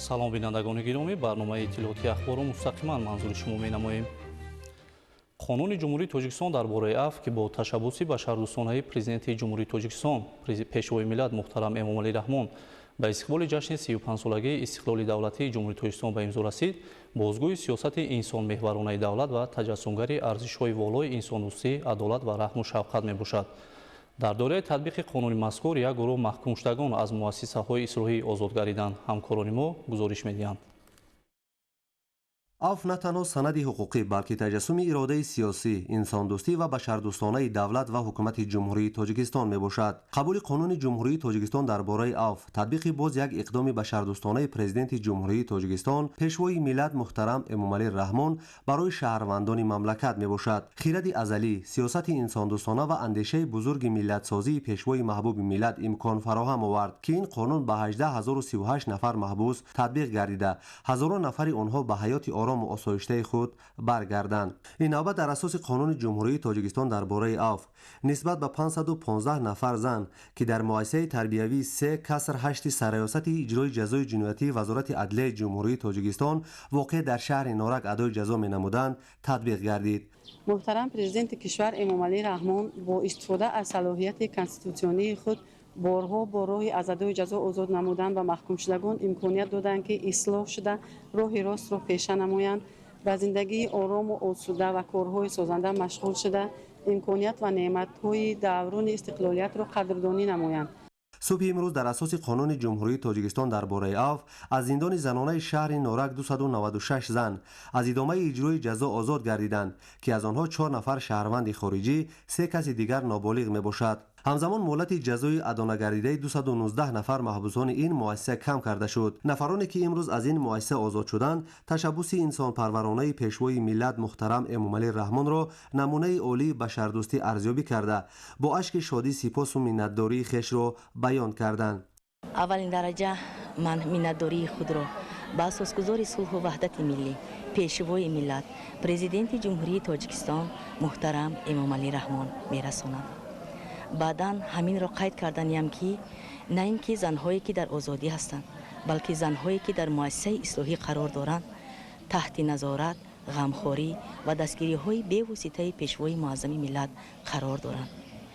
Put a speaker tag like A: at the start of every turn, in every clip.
A: салом бинандагони гиромӣ, барномаи иттилоъоти ахборро мустақиман манзури шумо менамоем. қонуни ҷумҳурии Тоҷикистон дар бораи афв ки бо ташаббуси башардӯстонаи президенти ҷумҳурии Тоҷикистон пешвои миллат муҳтарам Эмомалӣ Раҳмон ба истиқболи ҷашни 35-солагии истиқлоли давлатии ҷумҳурии Тоҷикистон ба имзо расид, бозгӯи сиёсати инсонмеҳваронаи давлат ва таҷассумгари арзишҳои волои инсондӯстӣ, адолат ва раҳму шафқат мебошад. дар дораи татбиқи қонуни мазкур як гурӯҳ маҳкумшудагон аз муассисаҳои ислоҳӣ озод гардиданд. ҳамкорони мо гузориш медиҳанд.
B: афв на танҳо санади ҳуқуқӣ, балки таҷассуми иродаи сиёсӣ, инсондӯстӣ ва башардӯстонаи давлат ва ҳукумати ҷумҳурии Тоҷикистон мебошад. қабули қонуни ҷумҳурии Тоҷикистон дар бораи афв, татбиқи боз як иқдоми башардӯстонаи президенти ҷумҳурии Тоҷикистон, пешвои миллат муҳтарам Эмомалӣ Раҳмон барои шаҳрвандони мамлакат мебошад. хиради азалӣ, сиёсати инсондӯстона ва андешаи бузурги миллатсозии пешвои маҳбуби миллат имкон фароҳам овард, ки ин қонун ба 18038 нафар маҳбус татбиқ гардида, ҳазорон нафари онҳо ба ҳаёти орому осоиштаи худ баргарданд. ин навбат дар асоси қонуни ҷумҳурии Тоҷикистон дар бораи афв нисбат ба 515 нафар зан, ки дар муассисаи тарбиявии 3 каср 8 сараёсати иҷрои ҷазои ҷиноятии Вазорати адлияи ҷумҳурии Тоҷикистон воқеъ дар шаҳри Норак адои ҷазо менамуданд, татбиқ гардид.
C: муҳтарам президенти кишвар Эмомалӣ Раҳмон бо истифода аз салоҳияти конститутсионии худ борҳо бо роҳи аз адои ҷазо озод намудан ба маҳкумшудагон имконият доданд, ки ислоҳ шуда роҳи ростро пеша намоянд, ба зиндагии орому осуда ва корҳои созанда машғул шуда имконият ва неъматҳои давруни истиқлолиятро қадрдонӣ намоянд.
B: субҳи имрӯз дар асоси қонуни ҷумҳурии Тоҷикистон дар бораи афв аз зиндони занонаи шаҳри Норак 296 зан аз идомаи иҷрои ҷазо озод гардиданд, ки аз онҳо 4 нафар шаҳрванди хориҷӣ, 3 каси дигар ноболиғ мебошад. ҳамзамон моҳлати ҷазои адонагардидаи 219 нафар маҳбусони ин муассиса кам карда шуд. нафароне ки имрӯз аз ин муассиса озод шуданд, ташаббуси инсонпарваронаи пешвои миллат муҳтарам Эмомалӣ Раҳмонро намунаи олии башардӯстӣ арзёбӣ карда, бо ашки шодӣ сипосу миннатдории хешро баён карданд.
D: аввалин дараҷа ман миннатдории худро ба асосгузори сулҳу ваҳдати миллӣ, пешвои миллат, президенти ҷумҳурии Тоҷикистон муҳтарам Эмомалӣ Раҳмон мерасонам. баъдан ҳаминро қайд карданиям, ки на ин ки занҳое ки дар озодӣ ҳастанд, балки занҳое ки дар муассисаи ислоҳӣ қарор доранд, таҳти назорат, ғамхорӣ ва дастгириҳои бевоситаи пешвои муаззами миллат қарор доранд.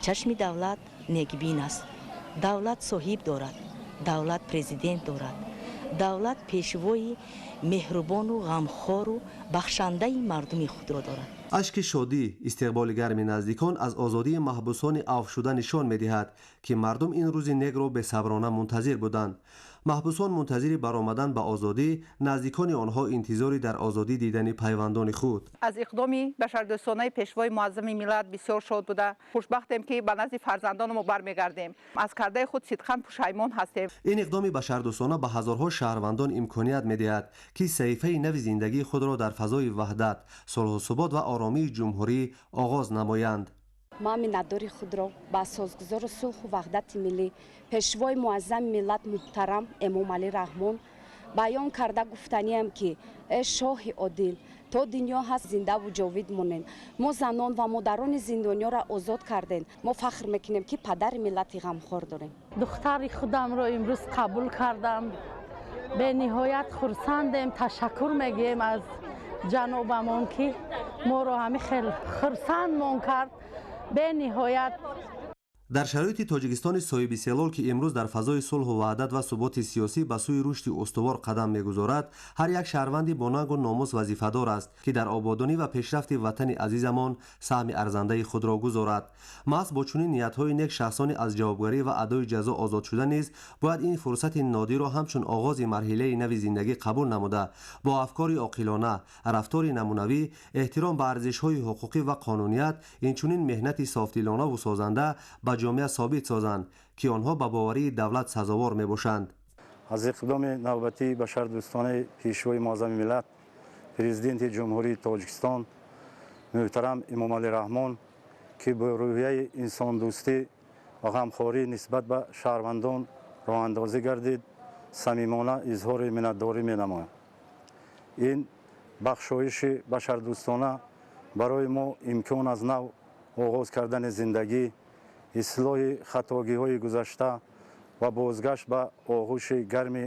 D: чашми давлат некбин аст. давлат соҳиб дорад, давлат президент дорад, давлат пешвои меҳрубону ғамхору бахшандаи мардуми худро дорад.
B: ашки шодӣ, истиқболи гарми наздикон аз озодии маҳбусони афвшуда нишон медиҳад, ки мардум ин рӯзи негро бесаброна мунтазир буданд. маҳбусон мунтазири баромадан ба озодӣ, наздикони онҳо интизори дар озодӣ дидани пайвандони худ.
E: аз иқдоми башардӯстонаи пешвои муаззами миллат бисёр шод буда хушбахтем, ки ба назди фарзандонмо бармегардем. аз кардаи худ сидқан пушаймон ҳастем.
B: ин иқдоми башардӯстона ба ҳазорҳо шаҳрвандон имконият медиҳад, ки саҳифаи нави зиндагии худро дар фазои ваҳдат, солҳусубот ва оромии ҷумҳурӣ оғоз намоянд.
F: ман миннатдори худро ба созгузори сулҳу ваҳдати миллӣ, пешвои муаззами миллат муҳтарам Эмомалӣ Раҳмон баён карда гуфтаниям, ки э шоҳи одил, то дунё ҳаст зиндаву ҷовид монем. мо занон ва модарони зиндониёро озод кардем. мо фахр мекунем, ки падари миллати ғамхор дорем.
G: духтари худамро имрӯз қабул кардам. бениҳоят хурсандем. ташаккур мегӯем аз ҷанобамон, ки моро ҳамин хел хурсандмон кард. бениҳоят
B: дар шароити Тоҷикистони соҳиби селол, ки имрӯз дар фазои сулҳу ваҳдат ва суботи сиёсӣ ба сӯи рушди устувор қадам мегузорад, ҳар як шаҳрванди бо нангу номус вазифадор аст, ки дар ободонӣ ва пешрафти ватани азизамон саҳми арзандаи худро гузорад. маҳз бо чунин ниятҳои нек шахсони аз ҷавобгарӣ ва адои ҷазо озод шуда низ бояд ин фурсати нодирро ҳамчун оғози марҳилаи нави зиндагӣ қабул намуда, бо афкори оқилона, рафтори намунавӣ, эҳтиром ба арзишҳои ҳуқуқӣ ва қонуният, инчунин меҳнати софдилонаву созанда ба ҷомеа собит созанд, ки онҳо ба боварии давлат сазовор мебошанд.
H: аз иқдоми навбатии башардӯстонаи пешвои муаззами миллат, президенти ҷумҳурии Тоҷикистон муҳтарам Эмомалӣ Раҳмон, ки бо рӯҳияи инсондӯстӣ ва ғамхорӣ нисбат ба шаҳрвандон роҳандозӣ гардид, самимона изҳори миннатдорӣ менамоям. ин бахшоиши башардӯстона барои мо имкон аз нав оғоз кардани зиндагӣ, ислоҳи хатогиҳои гузашта ва бозгашт ба оғӯши гарми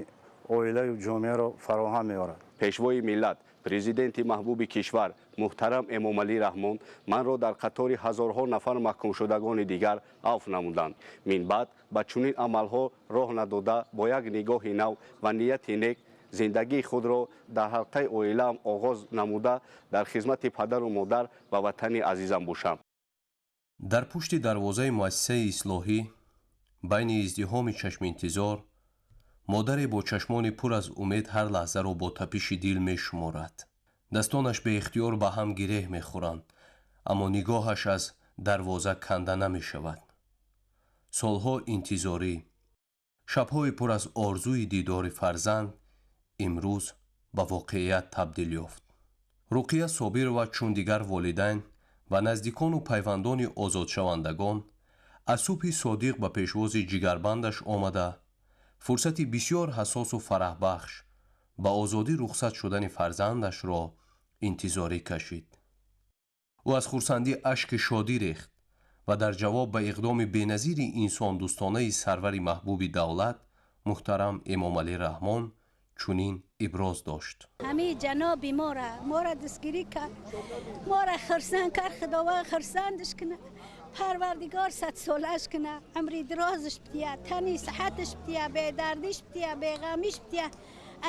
H: oila و جامعه را فراهم می‌آورد.
I: پیشوای ملت پرزیدنت محبوب کشور محترم امامعلی رحمان من را در قطار هزارها نفر محکوم شدگان دیگر عفو نمودند. من بعد به چنین عملها راه نداده با یک نگاه نو و نیت نیک زندگی خود را در حلقه اویلم آغاز نموده در خدمت پدر و مادر و وطن عزیزم باشم.
B: در پشت دروازه مؤسسه اصلاحی بین ازدحام چشم انتظار مادر با چشمان پر از امید هر لحظه را با تپش دل می شمارد. دستانش به اختیار به هم گره می خورند اما نگاهش از دروازه کنده نمی شود. سالها انتظاری، شبهای پر از آرزوی دیدار فرزند امروز به واقعیت تبدیل یافت. رقیه صابر و چون دیگر والدین و نزدیکان و پیوندان آزاد شوندگان از صبح صادق به پیشواز جگربندش آمده فرصتی بسیار حساس و فرح بخش به آزادی رخصت شدن فرزندش را انتظاری کشید. او از خرسندی اشک شادی ریخت و در جواب به اقدام بی‌نظیر انسان دوستانه سرور محبوب دولت محترم امامعلی رحمان چنین ابراز داشت.
J: همه جناب ما را دستگیری کرد، ما را خرسند کرد، خداوند خرسندش کنه، پروردگار 100 سالش کنه، عمری درازش بده، تنی صحتش بده، به دردش بده، به غمش بده.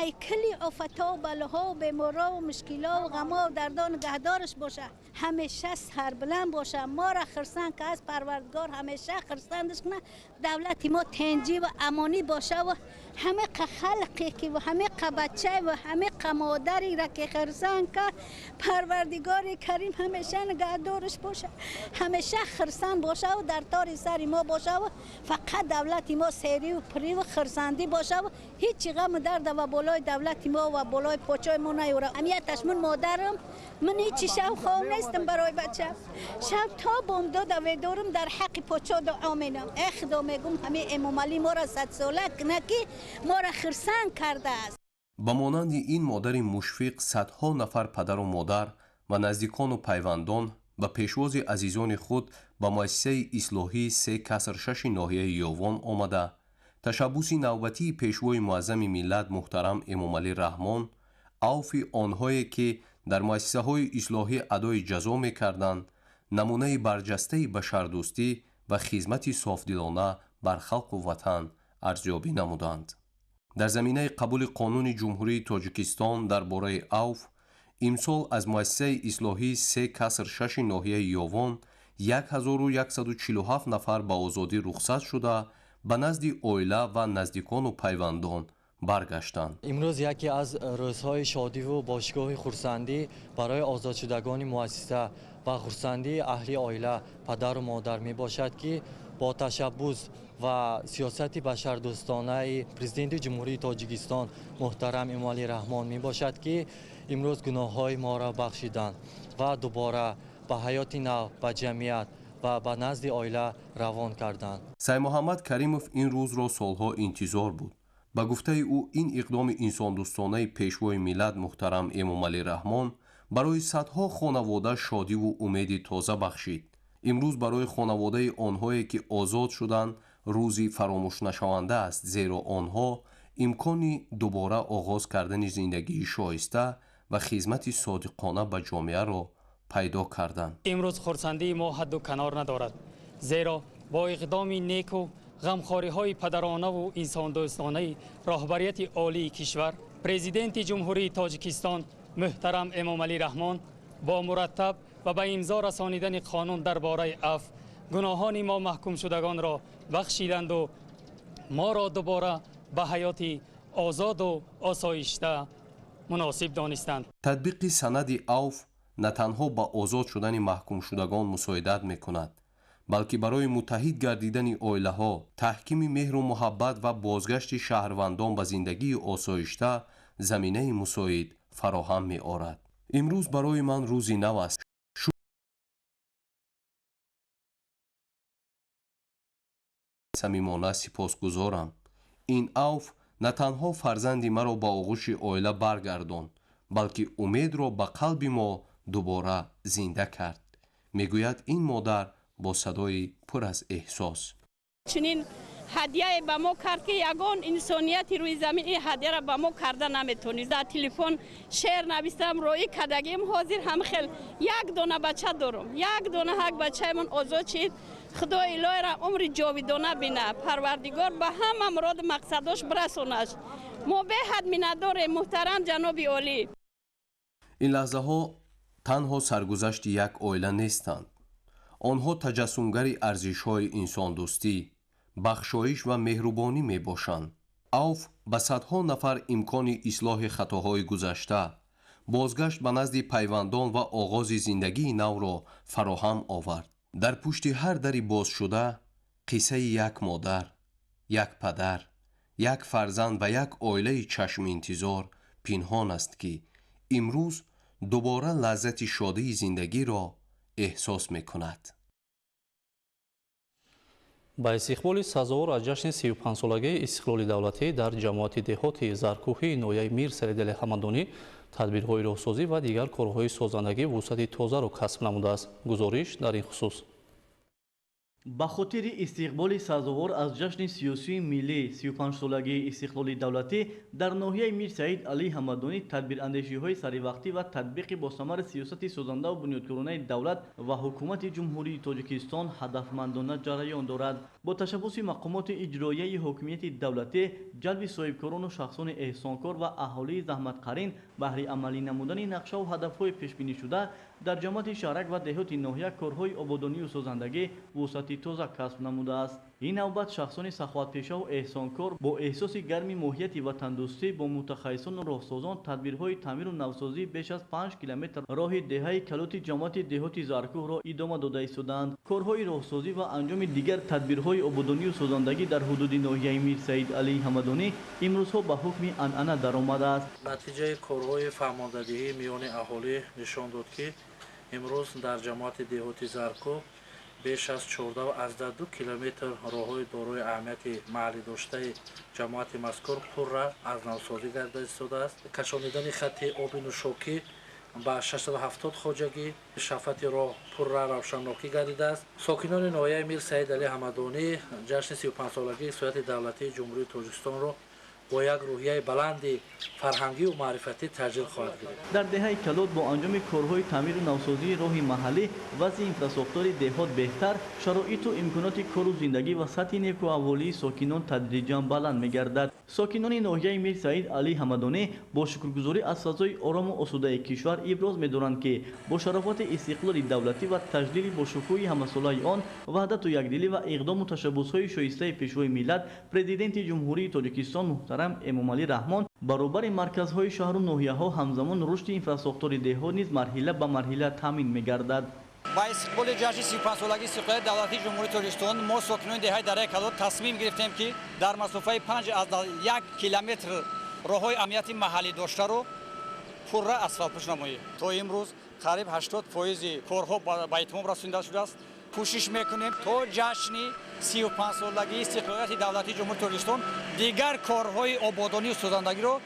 J: ای کلی آفتا و بلاها و بیمارا و مشکلا و غما و دردان نگهدارش باشه، همیشه سربلند باشه. ما را خرسند که از پروردگار همیشه خرسندش کنه، دولت ما تنجی و امانی باشه و همه خلقی که و همه بچه و همه مادری را که خرسند که پروردگار کریم همیشه نگهدارش باشه، همیشه خرسند باشه و در تار سر ما باشه و فقط دولت ما سری و پری و خرسندی باشه و هیچ غم درد و بالای دولت ما و بالای پاچای ما نیوره. امیتش من مادرم، من هیچی شب خواب نیستم برای بچه، شب تا بامداد و دارم در حق پاچا دعا مینم. ای خدا میگم همه امامعلی ما را 100 ساله کنه که ما را خرسند کرده است.
B: با مانند این مادر مشفق صدها نفر پدر و مادر و نزدیکان و پیوندان به پیشواز عزیزان خود به مؤسسه اصلاحی 3/6 ناحیه یاوان آمده تشبوس نوبتی پیشوای معظم ملت محترم امامعلی رحمان عفو آنهایی که در مؤسسه های اصلاحی ادای جزا می‌کردند نمونه برجسته بشردوستی و خدمت صافدلانه بر خلق و وطن ارزیابی نمودند. در زمینه قبول قانون جمهوری تاجیکستان درباره عفو امسال از مؤسسه اصلاحی 3/6 ناحیه یاوان 1147 نفر به آزادی رخصت شده به نزد اویله و نزدیکان و پیوندان برگشتند.
K: امروز یکی از روزهای شادی و باشگاه خرسندی برای آزاد شدگان مؤسسه و خرسندی اهل اویله پدر و مادر می باشد که با تشبوس و سیاست بشردوستانه پرزیدنت جمهوری تاجیکستان محترم امامعلی رحمان می باشد که امروز گناههای ما را بخشیدند و دوباره به حیات نو و جمعیت و به نزد اویله روان کردند.
B: سید محمد کریموف این روز را سالها انتظار بود. با گفته او این اقدام انسان دوستانه پیشوای ملت محترم امامعلی رحمان برای صدها خانواده شادی و امید تازه بخشید. امروز برای خانواده آنهایی که آزاد شدند روزی فراموش نشونده است، زیرا آنها امکانی دوباره آغاز کردن زندگی شایسته و خدمت صادقانه به جامعه را پیدا کردند.
L: امروز خرسندی ما حد و کنار ندارد، زیرا با اقدام نیک و غمخواری های پدرانه و انسان دوستانه راهبریت عالی کشور پرزیدنت جمهوری تاجیکستان محترم امامعلی رحمان با مرتب و به امضا رسانیدن قانون درباره عفو گناهان ما محکوم شدگان را بخشیدند و ما را دوباره به حیات آزاد و آسایشته مناسب دانستند.
B: تطبیق سند عفو نه تنها به آزاد شدن محکوم شدگان مساعدت می‌کند، بلکه برای متحد گردیدن اویله ها، تحکیم مهر و محبت و بازگشت شهروندان به زندگی آسایشته زمینه مساعد فراهم می‌آورد. امروز برای من روزی نو است. صمیمانه سپاسگزارم. این عفو نه تنها فرزندی مرا با آغوش اویله برگرداند، بلکه امید را به قلب ما دوباره زنده کرد. میگوید این مادر با صدای پر از احساس.
J: چنین
M: هدیه به ما کرد که یگان انسانیت روی زمین این هدیه را به ما کرده نمیتونید. در تلفن شعر نوشتم روی کدگیم حاضر هم خیل یک دونه بچه دارم، یک دونه حق بچه من آزاد شد. خدا الهی را عمر جاودانه بینه، پروردگار به هم مراد مقصداش برسونش. ما به حد مینداره محترم جناب عالی.
N: این لحظه ها تنها سرگذشت یک عائله نیستند. آنها تجسمگری ارزش‌های انسان دوستی، بخشایش و مهربانی می باشند. اوف به صدها نفر امکان اصلاح خطاهای گذشته، بازگشت به نزد پیوندان و آغاز زندگی نو را فراهم آورد. در پشت هر دری باز شده قصه یک مادر، یک پدر، یک فرزند و یک عائله چشم انتظار پنهان است که امروز دوباره لذت شادی زندگی را احساس می کند.
A: با استقبال سازوار از جشن 35 استقلال دولتی در جماعت دهات زرکوهی نویه میر سیدعلی حمدانی تدبیرهای راهسازی و دیگر کارهای سازندگی وسعت تازه را کسب نموده است. گزارش در این خصوص.
O: با خاطر استقبال سازوار از جشن سیاسی ملی 35 سالگی استقلال دولتی در ناحیه میر سعید علی حمدانی تدبیر اندیشی های سری وقتی و تطبیق با ثمر سیاست سازنده و بنیادگرانه دولت و حکومت جمهوری تاجیکستان هدفمندانه جریان دارد. با تشبث مقامات اجرایی حکومت دولتی، جلب صاحبکاران و شخصان احسانکار و اهالی زحمتقرین بهره عملی نمودن نقشه و هدفهای پیش بینی شده در جماعت شهرک و دهات ناحیه کارهای آبادانی و سازندگی وسعت تازه کسب نموده است. این نوبت شخصان سخاوتپیشه و احسانکار با احساس گرمی ماهیت وطن دوستی با متخصصان و راهسازان تدبیرهای تعمیر و نوسازی بیش از 5 کیلومتر راه دهه کلوت جماعت دهات زرکوه را ادامه داده ایستادند. کارهای راهسازی و انجام دیگر تدبیرهای آبادانی و سازندگی در حدود ناحیه میر سعید علی حمدانی امروزها به حکم عنعنه درآمده است.
P: نتیجه کارهای فرماندهی میان اهالی نشان داد که امروز در جماعت دهات زرکوه بیش از 14 و از 2 کیلومتر راههای دارای اهمیت محلی داشته جماعت مذکور پر را از نوسازی گردیده ایستاده است. کشانیدن خط آب نوشابه با 670 خواجگی شفت راه پر را روشنناکی گردیده است. ساکنان ناحیه میر سعید علی حمدانی جشن 35 سالگی سیاست دولتی جمهوری تاجیکستان را با یک روحیه بلند فرهنگی و معرفتی تجلیل خواهد گرفت.
O: در دهه کلوت با انجام کارهای تعمیر و نوسازی راه محلی، وضع اینفراستراکچور دهات بهتر، شرایط و امکانات کار و زندگی و سطح نیک و احوالی ساکنان تدریجا بلند می‌گردد. ساکنان ناحیه میر سعید علی حمدانی با شکرگزاری از فضای آرام و آسوده کشور ابراز می‌دارند که با شرافت استقلال دولتی و تجلیل با شکوه همسالای آن، وحدت و یکدلی و اقدام و تشبث‌های شایسته پیشوای ملت، پرزیدنت جمهوری تاجیکستان محترم امامعلی رحمان برابر مرکزهای شهر و ناحیه‌ها همزمان رشد اینفراستراکچور دهات نیز مرحله به مرحله تامین می‌گردد.
Q: با استقبال جشن 35 سالگی استقلال دولتی جمهوری تاجیکستان ما ساکنان دهه دره کلوت تصمیم گرفتیم که در مسافه 5 از 1 کیلومتر راههای امنیتی محلی داشته رو پر را اسفالت پوش نماییم. تا امروز قریب 80% کارها به اتمام رسانیده شده است. کوشش میکنیم تا جشن 35 سالگی استقلال دولتی جمهوری تاجیکستان دیگر کارهای آبادانی و سازندگی رو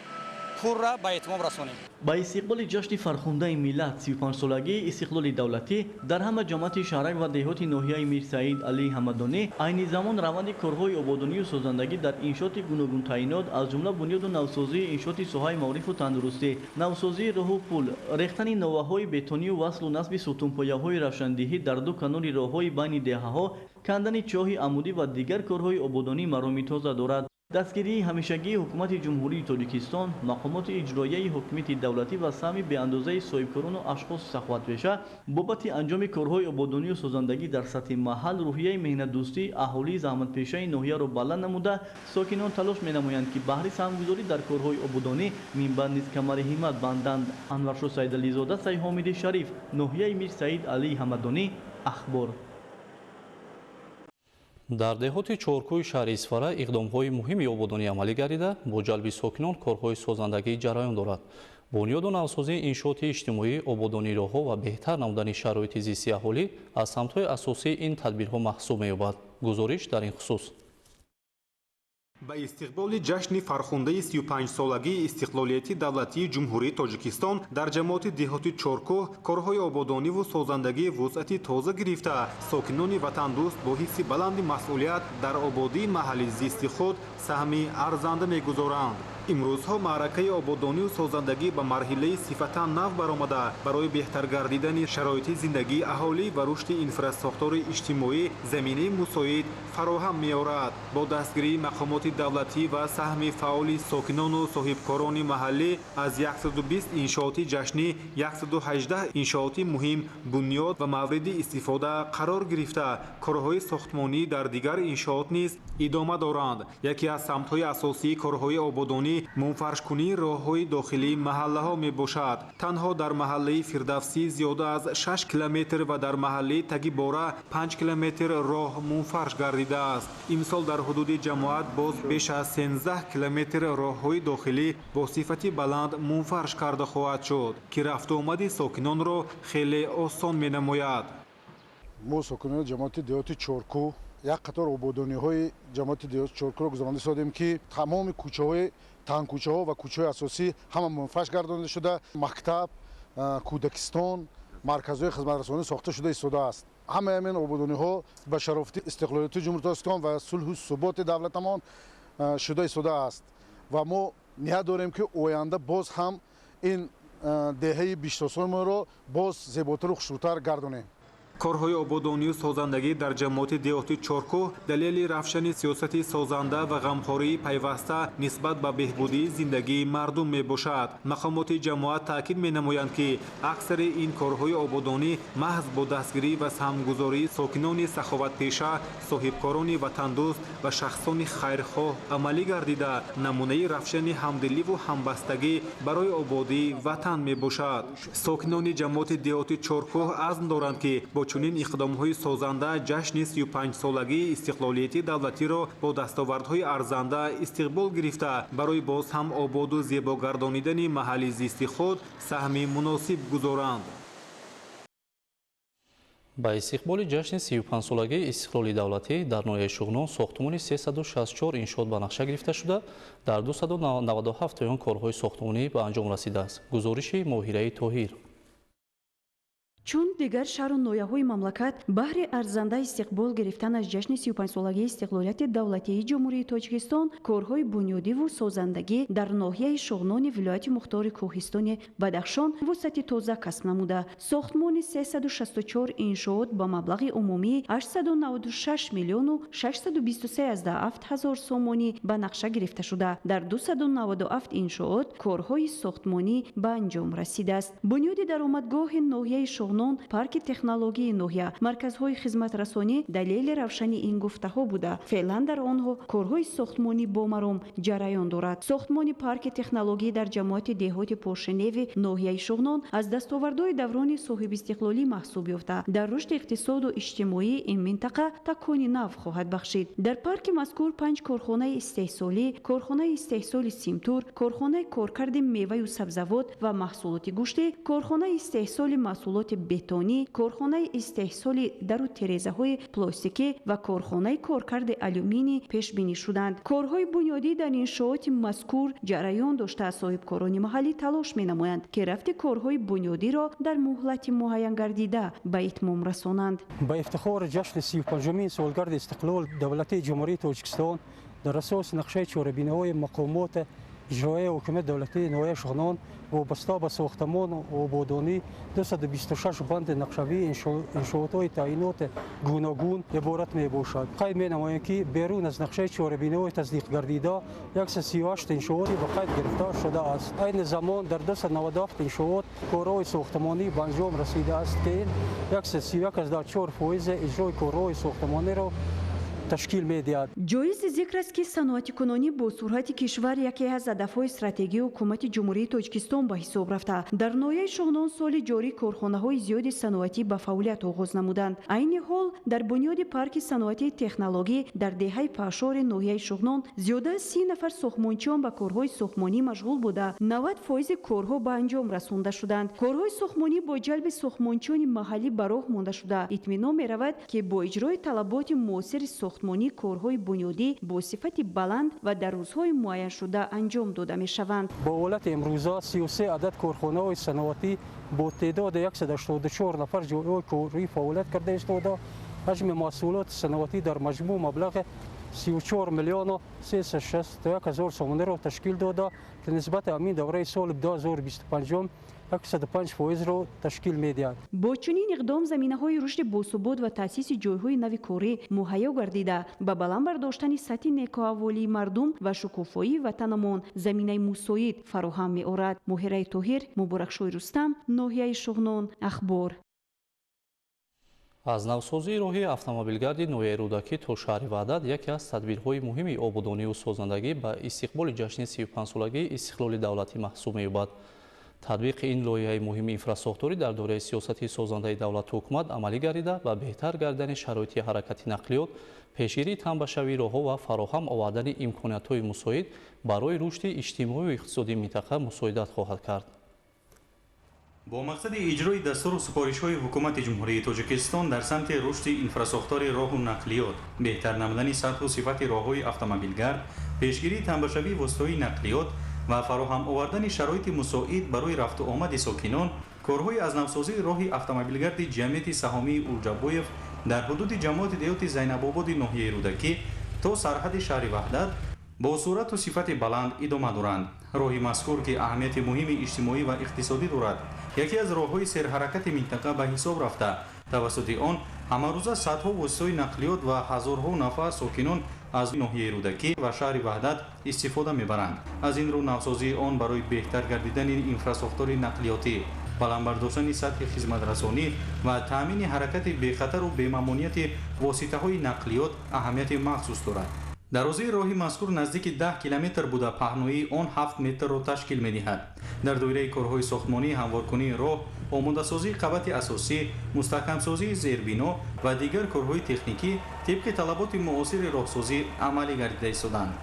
Q: پر را به اتمام رسانیم.
O: با استقبال جشن فرخنده ملت 35 سالگی استقلال دولتی در همه جماعت شهرک و دهات ناحیه میر سعید علی حمدانی عین زمان روند کارهای آبادانی و سازندگی در انشاءات گوناگون تعیینات از جمله بنیاد و نوسازی انشاءات ساحه معارف و تندرستی، نوسازی راه و پل، ریختن نوه‌های بتونی و وصل و نصب ستونپایه‌های روشندهی در 2 کانال راههای بین دهه‌ها، کندن چاه عمودی و دیگر کارهای آبادانی مرامی تازه دارد. دستگیری همیشگی حکومت جمهوری تاجیکستان، مقامات اجرایی حکومت دولتی و سهم به اندازه صاحبکاران و اشخاص سخاوتپیشه بابت انجام کارهای آبادانی و سازندگی در سطح محل روحیه مهنت دوستی اهالی زحمتپیشه ناحیه را بلند نموده ساکنان تلاش می‌نمایند که بهره سهمگذاری در کارهای آبادانی منبع نیز کمر همت بندند. انورشاه سیدعلی زاده، سید حامد شریف، ناحیه میر سعید علی حمدانی، اخبار.
A: در دهات چهارکوی شهر اسفاره اقدام‌های مهمی آبادانی عملی گردیده با جلب ساکنان کارهای سازندگی جریان دارد. بنیاد و نوسازی انشاءات اجتماعی، آبادانی راه‌ها و بهتر نمودن شرایط زیستی اهالی از سمت‌های اساسی این تدبیرها محسوب می‌یابد. گزارش در این خصوص.
R: ба истиқболи ҷашни фархундаи 35-солагии истиқлолияти давлатии ҷумҳурии тоҷикистон дар ҷамоати деҳоти чоркӯҳ корҳои ободониву созандагии вусъати тоза гирифта сокинони ватандӯст бо ҳисси баланди масъулият дар ободии маҳалли зисти худ саҳми арзанда мегузоранд. имрӯзҳо маъракаи ободониву созандагӣ ба марҳилаи сифатан нав баромада барои беҳтар гардидани шароити зиндагии аҳолӣ ва рушди инфраструктураи иҷтимоӣ заминаи мусоид фароҳам меорад. бо дастгирии мақомоти давлатӣ ва саҳми фаъоли сокинону соҳибкорони маҳаллӣ аз 120 иншооти ҷашнӣ 118 иншооти муҳим бунёд ва мавриди истифода қарор гирифта корҳои сохтмонӣ дар дигар иншоот низ идома доранд. яке аз самтҳои асосии корҳои ободонӣ мунфаршкунии роҳҳои дохилии маҳаллаҳо мебошад. танҳо дар маҳаллаи фирдавсӣ зиёда аз 6 километр ва дар маҳаллаи тагибора 5 километр роҳ мунфарш гардидааст. имсол дар ҳудуди ҷамоат боз беш аз 13 километр роҳҳои дохилӣ бо сифати баланд мунфарш карда хоҳад шуд ки рафтуомади сокинонро хеле осон менамояд.
S: мо сокинони ҷамоати деҳоти чоркӯ як қатор ободониҳои ҷамоати деҳоти чоркӯро гузаронда содем ки тамоми кӯчаҳои танкӯчаҳо ва кӯчаҳои асосӣ ҳама мунфарш гардонида шуда мактаб кӯдакистон марказҳои хизматрасонӣ сохта шуда истодааст. ҳамаи ҳамин ободониҳо ба шарофати истиқлолияти ҷумҳурии тоҷикистон ва сулҳу суботи давлатамон шуда истодааст ва мо ният дорем ки оянда боз ҳам ин деҳаи биштосонро боз зеботару хушрӯтар гардонем.
R: корҳои ободонию созандагӣ дар ҷамоати деҳоти чоркӯҳ далели равшани сиёсати созанда ва ғамхории пайваста нисбат ба беҳбудии зиндагии мардум мебошад. мақомоти ҷамоат таъкид менамоянд ки аксари ин корҳои ободонӣ маҳз бо дастгирӣ ва саҳмгузории сокинони саховатпеша соҳибкорони ватандӯст ва шахсони хайрхоҳ амалӣ гардида намунаи равшани ҳамдиливу ҳамбастагӣ барои ободии ватан мебошад. сокинони ҷамоати деҳоти чоркӯҳ азм доранд ки бо чунин иқдомҳои созанда ҷашни 35-солагии истиқлолияти давлатиро бо дастовардҳои арзанда истиқбол гирифта барои боз ҳам ободу зебо гардонидани маҳалли зисти худ саҳми муносиб гузоранд.
A: ба истиқболи ҷашни 35-солагии истиқлоли давлатӣ дар ноҳияи Шуғнон сохтмони 364 иншоот ба нақша гирифта шуда дар 297 он корҳои сохтмонӣ ба анҷом расидааст. гузориши Моҳираи Тоҳир.
T: чун дигар шаҳру ноҳияҳои мамлакат баҳри арзанда истиқбол гирифтан аз ҷашни 35-солагии истиқлолияти давлатии ҷумҳурии тоҷикистон корҳои бунёдиву созандагӣ дар ноҳияи Шуғнони вилояти мухтори Кӯҳистони Бадахшон вусъати тоза касб намуда сохтмони 364 иншоот ба маблағи умумии 896 миллиону 623 ҳазор сомонӣ ба нақша гирифта шуда дар 297 иншоот корҳои сохтмонӣ ба анҷом расидааст. бунёди даромадгоҳи ноҳияи Шуғнон парки технологии ноҳия марказҳои хизматрасонӣ далели равшани ин гуфтаҳо буда феълан дар онҳо корҳои сохтмонӣ бомаром ҷараён дорад. сохтмони парки технологӣ дар ҷамоати деҳоти пошеневи ноҳияи Шуғнон аз дастовардҳои даврони соҳибистиқлолӣ маҳсуб ёфта дар рушди иқтисоду иҷтимоии ин минтақа такони нав хоҳад бахшид. дар парки мазкур 5 корхонаи истеҳсолӣ, корхонаи истеҳсоли симтур, корхонаи коркарди меваю сабзавот ва маҳсулоти гӯштӣ, корхонаи истеҳсоли маҳсулоти бетонӣ, корхонаи истеҳсоли дару тирезаҳои пластикӣ ва корхонаи коркарди алюминӣ пешбинӣ шуданд. корҳои бунёдӣ дар иншооти мазкур ҷараён дошта соҳибкорони маҳаллӣ талош менамоянд ки рафти корҳои бунёдиро дар муҳлати муайян гардида ба итмом расонанд.
U: ба ифтихори ҷашни 35-умин солгарди истиқлол давлатии ҷумҳурии Тоҷикистон дар асоси нақшаи чорабинаҳои мақомоти иҷроияи ҳукумати давлатии ноҳияи Шуғнон вобаста ба сохтамону ободонӣ 226 банди нақшавии иншоотҳои таъиноти гуногун иборат мебошад. қайд менамоем ки берун аз нақшаи чорабинаҳои tasdiqgardida 138 иншооти ба қайд гирифта шудааст. айни замон дар 297 иншоот корҳои сохтамонӣ ба анҷом расидааст ки ин 131.4% иҷрои корҳои сохтамониро ташкил медиҳад.
T: ҷоиз зикр аст ки саноатикунонӣ бо суръати кишвар яке аз ҳадафҳои стратегияи ҳукумати ҷумҳурии Тоҷикистон ба ҳисоб рафта. дар ноҳияи Шуғнон соли ҷорӣ корхонаҳои зиёди саноатӣ ба фаъолият оғоз намуданд. айни ҳол дар бунёди парки саноатии технологӣ дар деҳаи пашори ноҳияи Шуғнон зиёда аз 30 нафар сохтмончиён ба корҳои сохтмонӣ машғул буда 90% корҳо ба анҷом расонда шуданд. корҳои сохтмонӣ бо ҷалби сохтмончиёни маҳаллӣ ба роҳ монда шуда итминон меравад ки бо иҷрои талаботи муосири ساختمانی کارهای بنیادی با صفت بلند و در روزهای معین شده انجام داده می شوند.
U: با حالت امروزه 33 عدد کارخانه‌های صنعتی با تعداد 184 نفر جای کاری فعالیت کرده است. حجم محصولات صنعتی در مجموع مبلغ 34 میلیون و 361 هزار سومنی را تشکیل داده که نسبت همین دوره سال 2025 105% را تشکیل می‌دهد.
T: با چنین اقدام زمینه‌های رشد باثبات و تأسیس جای‌های نوی کاری مهیا گردیده به بلند برداشتن سطح نیکوحوالی مردم و شکوفایی وطنمان زمینه مساعد فراهم می‌آورد. مهره طاهر، مبارکشوی رستم، ناحیه شغنان، اخبار.
A: аз навсозии роҳи автомобилгарди ноҳияи рӯдакӣ то шаҳри ваҳдат яке аз тадбирҳои муҳими ободониву созандагӣ ба истиқболи ҷашни 35-солагии истиқлоли давлатӣ маҳсуб меёбад. татбиқи ин лоиҳаи муҳими инфраструктурӣ дар дораи сиёсати созандаи давлату ҳукумат амалӣ гардида ба беҳтар гардидани шароити ҳаракати нақлиёт, пешгирии танбашавии роҳҳо ва фароҳам овардани имкониятҳои мусоид барои рушди иҷтимоиву иқтисодии минтақа мусоидат хоҳад кард.
C: бо мақсади иҷрои дастуру супоришҳои ҳукумати ҷумҳурии тоҷикистон дар самти рушди инфраструктураи роҳу нақлиёт, беҳтар намудани сатҳу сифати роҳҳои автомобилгард, пешгирии танбашавии воситаҳои нақлиёт ва фароҳам овардани шароити мусоид барои рафту омади сокинон, корҳои аз навсозии роҳи автомобилгарди ҷамъияти саҳомии Урҷабоев дар ҳудуди ҷамоати деҳоти Зайнабободи ноҳияи рӯдакӣ то сарҳади шаҳри ваҳдат бо сурату сифати баланд идома доранд. роҳи мазкур ки аҳамияти муҳими иҷтимоӣ ва иқтисодӣ дорад, яке аз роҳҳои серҳаракати минтақа ба ҳисоб рафта, тавассути он ҳамарӯза садҳо воситаҳои нақлиёт ва ҳазорҳо нафар сокинон аз ноҳияи рӯдакӣ ва шаҳри ваҳдат истифода мебаранд. аз ин рӯ навсозии он барои беҳтар гардидани инфраструктураи нақлиётӣ, баландбардоштани сатҳи хизматрасонӣ ва таъмини ҳаракати бехатару бемамонияти воситаҳои нақлиёт аҳамияти махсус дорад. дарозии роҳи мазкур наздики 10 километр буда паҳноии он 7 метрро ташкил медиҳад. дар доираи корҳои сохтмонӣ, ҳамворкунии роҳ, омодасозии қабати асосӣ, мустаҳкамсозии зербино ва дигар корҳои техникӣ тибқи талаботи муосири роҳсозӣ амалӣ гардида истоданд.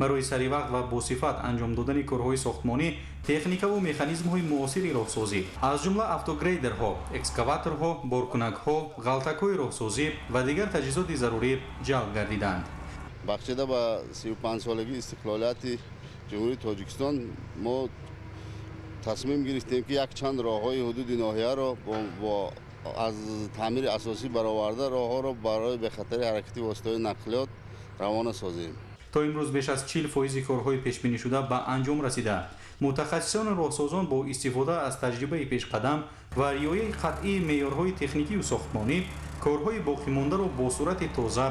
C: барои саривақт ва босифат анҷом додани корҳои сохтмонӣ, техникаву механизмҳои муосири роҳсозӣ аз ҷумла автогрейдерҳо, экскаваторҳо, боркунакҳо, ғалтакҳои роҳсозӣ ва дигар таҷҳизоти зарурӣ ҷалб гардиданд.
V: бахшида ба 35-солаги истиқлолияти ҷумҳурии Тоҷикистон мо тасмим гирифтем ки якчанд роҳҳои ҳудуди ноҳияро бо аз таъмири асосӣ бароварда роҳҳоро барои бехатари ҳаракати воситаҳои нақлиёт равона созем.
C: то имрӯз беш аз 40% корҳои пешбинишуда ба анҷом расида. мутахассисони роҳсозон бо истифода аз таҷрибаи пешқадам ва риояи қатъии меъёрҳои техникиву сохтмонӣ корҳои боқимондаро бо сурати тоза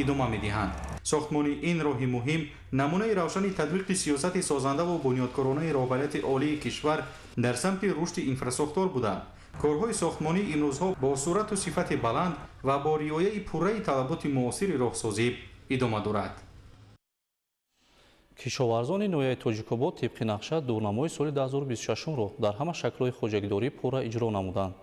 C: идома медиҳанд. сохтмони ин роҳи муҳим намунаи равшани татбиқи сиёсати созандаву бунёдкоронаи роҳбарияти олии кишвар дар самти рушди инфраструктур буда. корҳои сохтмонӣ имрӯзҳо бо сурату сифати баланд ва бо риояи пурраи талаботи муосири роҳсозӣ идома дорад.
A: кишоварзони ноҳияи Тоҷикобод тибқи нақша дурнамои соли 2026-ро дар ҳама шаклҳои хоҷагидорӣ пурра иҷро намуданд.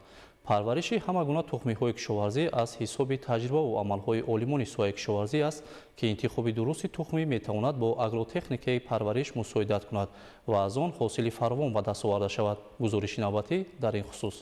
A: парвариши ҳама гуна тухмиҳои кишоварзӣ аз ҳисоби таҷрибаву амалҳои олимони соҳаи кишоварзӣ аст ки интихоби дурусти тухмӣ метавонад бо агротехникаи парвариш мусоидат кунад ва аз он ҳосили фаровон ба даст оварда шавад. гузориши навбатӣ дар ин хусус.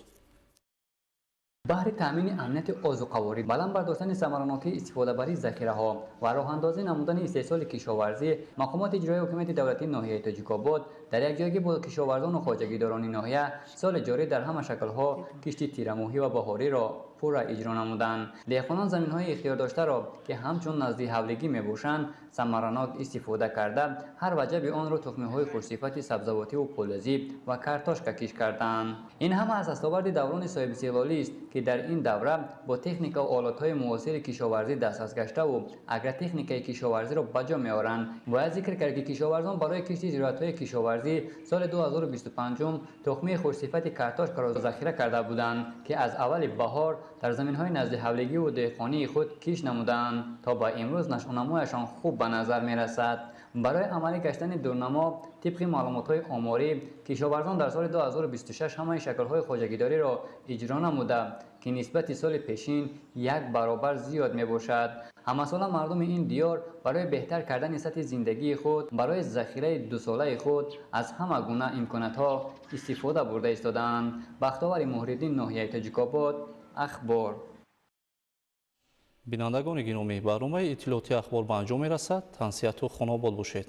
W: баҳри таъмини амнияти озуқаворӣ, баланд бардоштани самаранокии истифодабарии захираҳо ва роҳандозӣ намудани истеҳсоли кишоварзӣ, мақомоти иҷроии ҳукумати давлатии ноҳияи Тоҷикобод дар якҷоягӣ бо кишоварзону хоҷагидорони ноҳия соли ҷорӣ дар ҳама шаклҳо кишти тирамоҳӣ ва баҳориро пурра иҷро намуданд. деҳқонон заминҳои ихтиёрдоштаро ки ҳамчун назди ҳавлигӣ мебошанд самаранок истифода карда ҳар ваҷаби онро тухмиҳои хушсифати сабзавотиву полезӣ ва картошка киш карданд. ин ҳама аз дастоварди даврони соҳибистиқлолист ки дар ин давра бо техникаву олатҳои муосири кишоварзӣ дастасгаштаву агротехникаи кишоварзиро ба ҷо меоранд. бояд зикр кард ки кишоварзон барои кишти зироатҳои кишоварзӣ соли 2025 тухмии хушсифати картошкаро захира карда буданд ки аз аввали баҳор дар заминҳои назди ҳавлигиву деҳқонии худ киш намуданд то ба имрӯз нашъунамояшон хуб ба назар мерасад. барои амалӣ гаштани дурнамо тибқи маълумотҳои оморӣ кишоварзон дар соли 2026 ҳамаи шаклҳои хоҷагидориро иҷро намуда ки нисбати соли пешин 1 баробар зиёд мебошад. ҳамасола мардуми ин диёр барои беҳтар кардани сатҳи зиндагии худ барои захираи дусолаи худ аз ҳама гуна имкониятҳо истифода бурда истоданд. бахтовари муҳриддин, ноҳияи Тоҷикобод, ахбор.
A: бинандагони гиромӣ барномаи иттилоъоти ахбор ба анҷом мерасад. тансияту хунобод бошед.